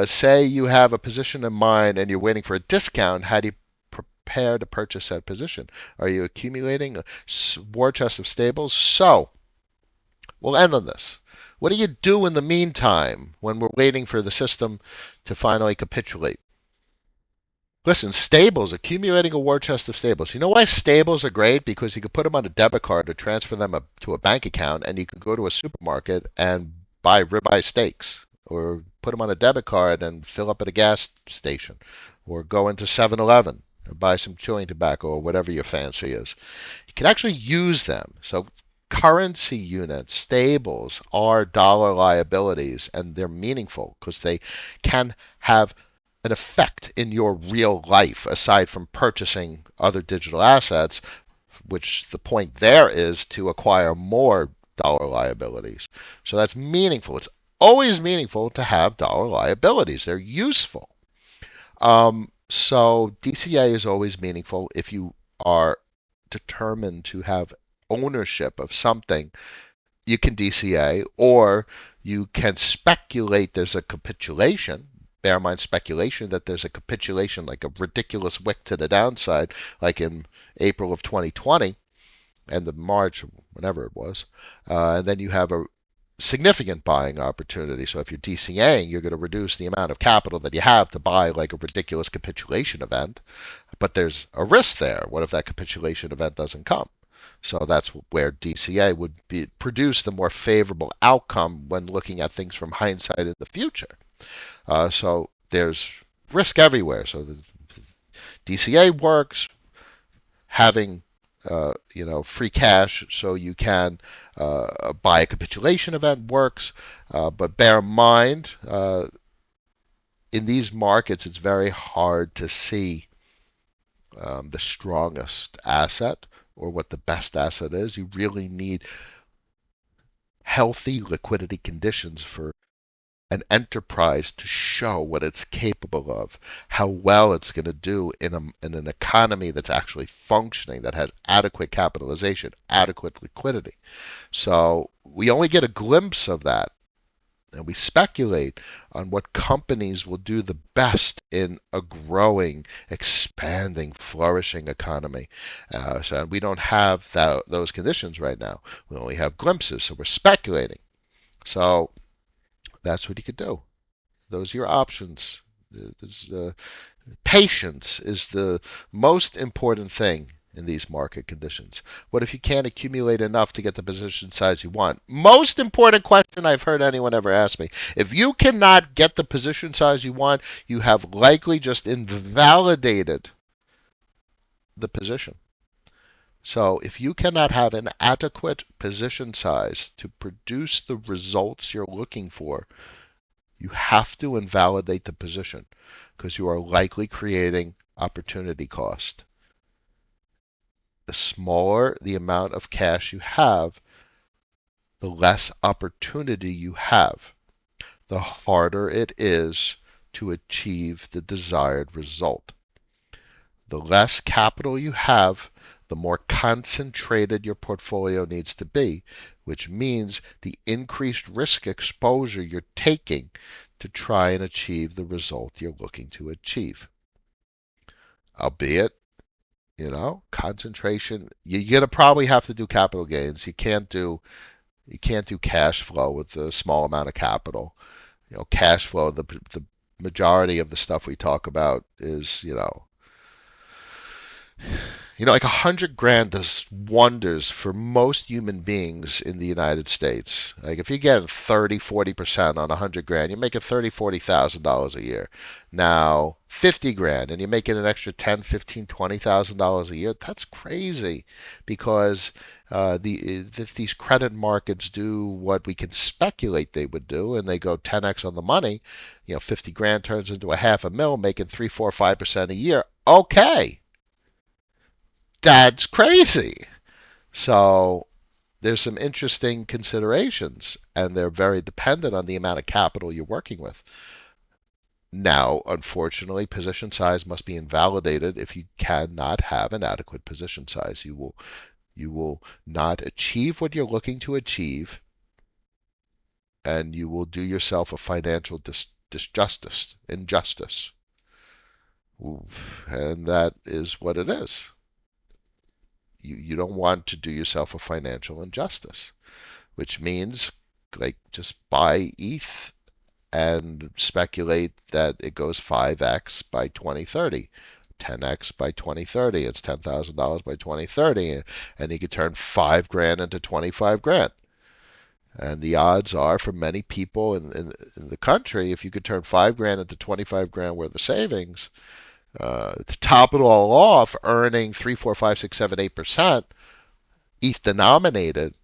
say you have a position in mind and you're waiting for a discount. How do you prepare to purchase that position? Are you accumulating a war chest of stables? So, we'll end on this. What do you do in the meantime when we're waiting for the system to finally capitulate? Listen, stables, accumulating a war chest of stables. You know why stables are great? Because you can put them on a debit card or transfer them to a bank account, and you can go to a supermarket and buy ribeye steaks, or put them on a debit card and fill up at a gas station, or go into 7-Eleven and buy some chewing tobacco or whatever your fancy is. You can actually use them. So currency units, stables, are dollar liabilities, and they're meaningful because they can have an effect in your real life aside from purchasing other digital assets, which the point there is to acquire more dollar liabilities. So that's meaningful. It's always meaningful to have dollar liabilities. They're useful. So DCA is always meaningful if you are determined to have ownership of something. You can DCA, or you can speculate there's a capitulation. Bear in mind speculation that there's a capitulation, like a ridiculous wick to the downside, like in April of 2020 and the March, whenever it was. And then you have a significant buying opportunity. So if you're DCAing, you're going to reduce the amount of capital that you have to buy like a ridiculous capitulation event. But there's a risk there. What if that capitulation event doesn't come? So that's where DCA would produce the more favorable outcome when looking at things from hindsight in the future. So there's risk everywhere. So the DCA works, having free cash so you can buy a capitulation event works. But bear in mind, in these markets, it's very hard to see the strongest asset or what the best asset is. You really need healthy liquidity conditions for an enterprise to show what it's capable of, how well it's going to do in an economy that's actually functioning, that has adequate capitalization, adequate liquidity. So we only get a glimpse of that, and we speculate on what companies will do the best in a growing, expanding, flourishing economy. So we don't have those conditions right now. We only have glimpses, so we're speculating. So that's what you could do. Those are your options. Patience is the most important thing in these market conditions. What if you can't accumulate enough to get the position size you want? Most important question I've heard anyone ever ask me. If you cannot get the position size you want, you have likely just invalidated the position. So if you cannot have an adequate position size to produce the results you're looking for, you have to invalidate the position because you are likely creating opportunity cost. The smaller the amount of cash you have, the less opportunity you have. The harder it is to achieve the desired result. The less capital you have, the more concentrated your portfolio needs to be, which means the increased risk exposure you're taking to try and achieve the result you're looking to achieve. Albeit, concentration, you're going to probably have to do capital gains. You can't do cash flow with a small amount of capital. Cash flow, the majority of the stuff we talk about is, like $100,000 does wonders for most human beings in the United States. Like if you get 30-40% on $100,000, you're making $30,000-$40,000 a year. Now $50,000 and you're making an extra $10,000-$20,000 a year. That's crazy, because if these credit markets do what we can speculate they would do, and they go 10x on the money, $50,000 turns into $500,000, making 3-4-5% a year. Okay. That's crazy. So there's some interesting considerations, and they're very dependent on the amount of capital you're working with. Now, unfortunately, position size must be invalidated if you cannot have an adequate position size. You will not achieve what you're looking to achieve, and you will do yourself a financial injustice. And that is what it is. You don't want to do yourself a financial injustice, which means like just buy ETH and speculate that it goes 5x by 2030, 10x by 2030. It's $10,000 by 2030, and you could turn 5 grand into 25 grand. And the odds are for many people in the country, if you could turn 5 grand into 25 grand worth of savings, to top it all off, earning 3, 4, 5, 6, 7, 8% ETH denominated,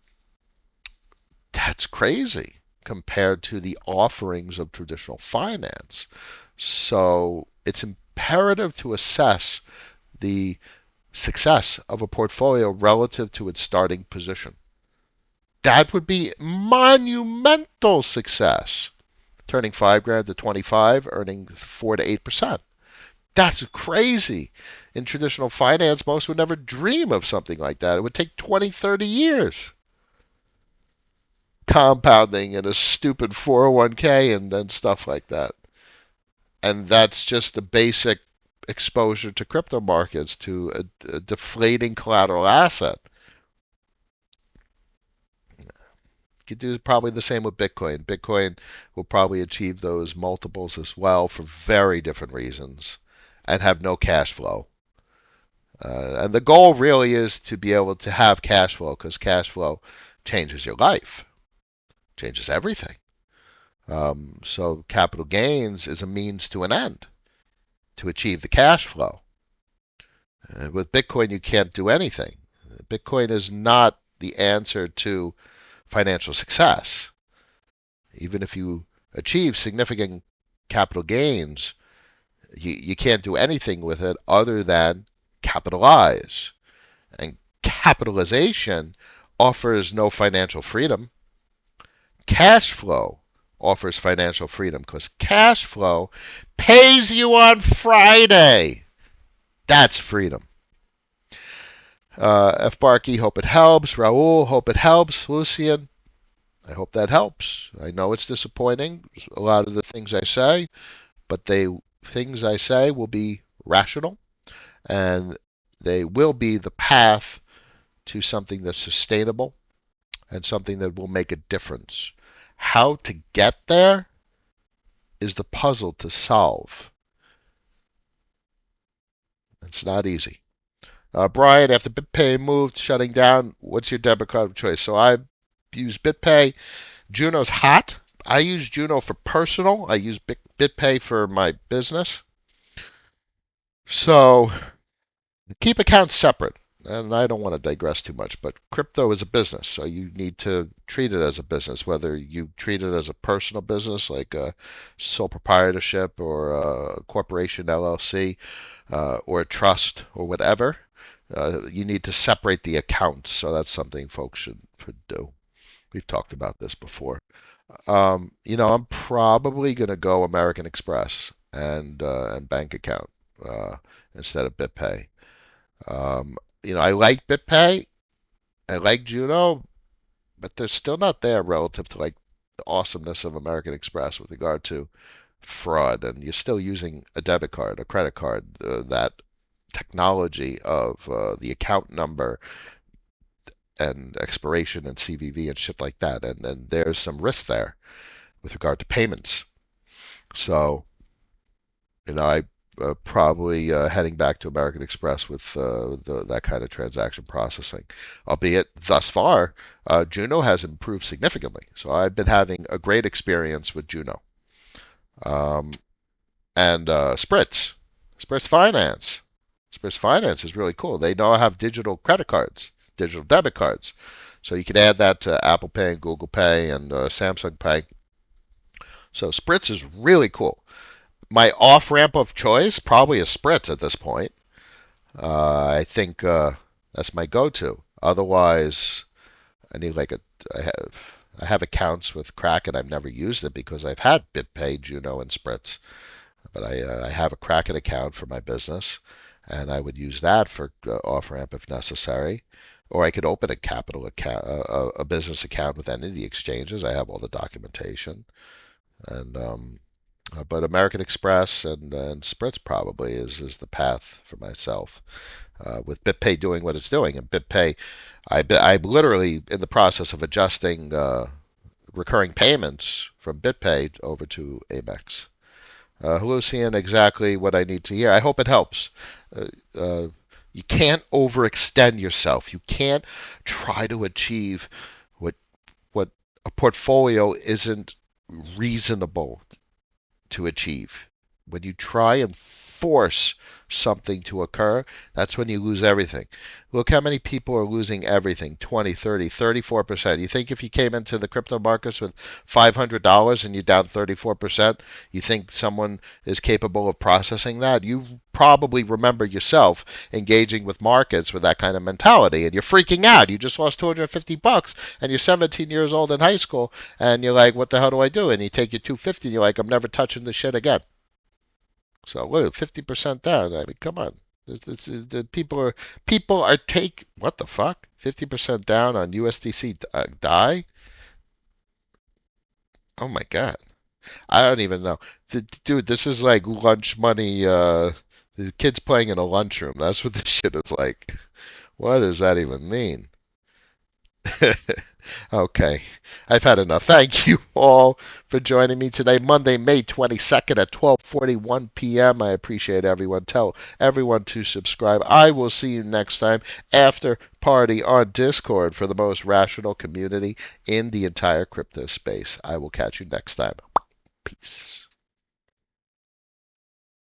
that's crazy compared to the offerings of traditional finance. So it's imperative to assess the success of a portfolio relative to its starting position. That would be monumental success. Turning 5 grand to 25, earning 4 to 8%. That's crazy. In traditional finance, most would never dream of something like that. It would take 20, 30 years compounding in a stupid 401k and stuff like that. And that's just the basic exposure to crypto markets, to a deflating collateral asset. You could do probably the same with Bitcoin. Bitcoin will probably achieve those multiples as well for very different reasons and have no cash flow. And the goal really is to be able to have cash flow, because cash flow changes your life, changes everything. So capital gains is a means to an end to achieve the cash flow. With Bitcoin, you can't do anything. Bitcoin is not the answer to financial success. Even if you achieve significant capital gains, you can't do anything with it other than capitalize. And capitalization offers no financial freedom. Cash flow offers financial freedom, because cash flow pays you on Friday. That's freedom. F. Barkey, hope it helps. Raul, hope it helps. Lucian, I hope that helps. I know it's disappointing, a lot of the things I say, but things I say will be rational, and they will be the path to something that's sustainable and something that will make a difference. How to get there is the puzzle to solve. It's not easy. Brian, after BitPay moved, shutting down, what's your debit card of choice? So I use BitPay. Juno's hot. I use Juno for personal. I use BitPay for my business. So keep accounts separate. And I don't want to digress too much, but crypto is a business, so you need to treat it as a business, whether you treat it as a personal business like a sole proprietorship or a corporation LLC, or a trust or whatever. You need to separate the accounts, so that's something folks should do. We've talked about this before. I'm probably going to go American Express and bank account instead of BitPay. I like BitPay, I like Juno, but they're still not there relative to like the awesomeness of American Express with regard to fraud, and you're still using a debit card, a credit card, that technology of the account number and expiration and CVV and shit like that, and then there's some risk there with regard to payments. So, I probably heading back to American Express with that kind of transaction processing. Albeit, thus far, Juno has improved significantly. So I've been having a great experience with Juno. And Spritz Finance. Spritz Finance is really cool. They now have digital credit cards, digital debit cards. So you can add that to Apple Pay and Google Pay and Samsung Pay. So Spritz is really cool. My off-ramp of choice probably is Spritz at this point. I think that's my go-to. Otherwise, I need like a I have accounts with Kraken. I've never used it because I've had BitPay, Juno, and Spritz. But I have a Kraken account for my business, and I would use that for off ramp if necessary. Or I could open a capital account, a business account with any of the exchanges. I have all the documentation, and but American Express and Spritz probably is the path for myself. With BitPay doing what it's doing, and BitPay, I'm literally in the process of adjusting recurring payments from BitPay over to Amex. Hallucian, exactly what I need to hear. I hope it helps. Uh, uh, you can't overextend yourself. You can't try to achieve what what a portfolio isn't reasonable to achieve. When you try and force something to occur, that's when you lose everything. Look how many people are losing everything, 20, 30, 34%. You think if you came into the crypto markets with $500 and you're down 34%, you think someone is capable of processing that? You probably remember yourself engaging with markets with that kind of mentality, and you're freaking out. You just lost 250 bucks and you're 17 years old in high school, and you're like, what the hell do I do? And you take your 250 and you're like, I'm never touching this shit again. So look, 50% down. I mean, come on. The people are take what the fuck? 50% down on USDC die? Oh my God. I don't even know. Dude, this is like lunch money. The kids playing in a lunchroom. That's what this shit is like. What does that even mean? Okay, I've had enough. Thank you all for joining me today, Monday, May 22nd at 12:41 p.m. I appreciate everyone. Tell everyone to subscribe. I will see you next time after party on Discord for the most rational community in the entire crypto space. I will catch you next time. Peace.